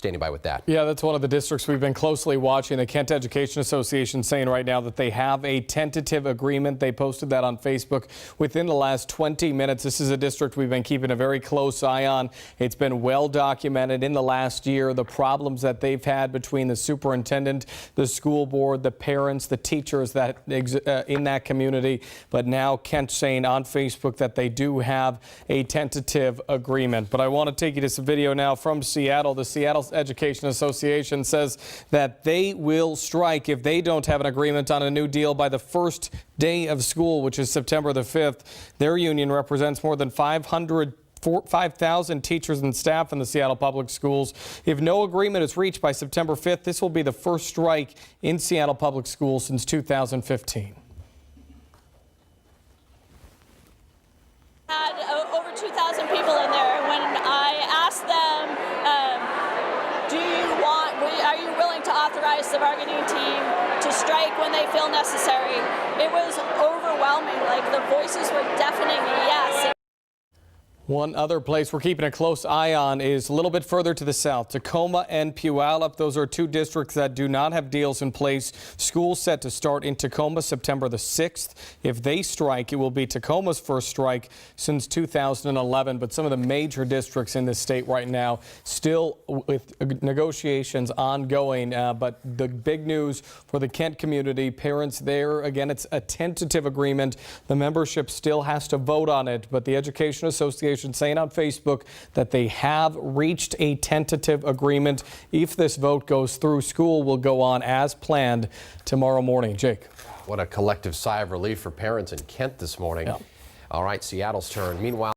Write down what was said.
standing by with that. Yeah, that's one of the districts we've been closely watching. The Kent Education Association saying right now that they have a tentative agreement. They posted that on Facebook within the last 20 minutes. This is a district we've been keeping a very close eye on. It's been well documented in the last year, the problems that they've had between the superintendent, the school board, the parents, the teachers that in that community. But now Kent saying on Facebook that they do have a tentative agreement. But I want to take you to some video now from Seattle. The Seattle Education Association says that they will strike if they don't have an agreement on a new deal by the first day of school, which is September the 5th. Their union represents more than 5,000 teachers and staff in the Seattle Public Schools. If no agreement is reached by September 5th, this will be the first strike in Seattle Public Schools since 2015. Had over 2,000 people in there. When I asked them, are you willing to authorize the bargaining team to strike when they feel necessary? It was overwhelming. Like, the voices were deafening yes. One other place we're keeping a close eye on is a little bit further to the south, Tacoma and Puyallup. Those are two districts that do not have deals in place. School set to start in Tacoma September the 6th. If they strike, it will be Tacoma's first strike since 2011. But some of the major districts in this state right now still with negotiations ongoing. But the big news for the Kent community, parents there, again, it's a tentative agreement. The membership still has to vote on it, but the Education Association saying on Facebook that they have reached a tentative agreement. If this vote goes through, school will go on as planned tomorrow morning. Jake. What a collective sigh of relief for parents in Kent this morning. Yeah. All right, Seattle's turn. Meanwhile,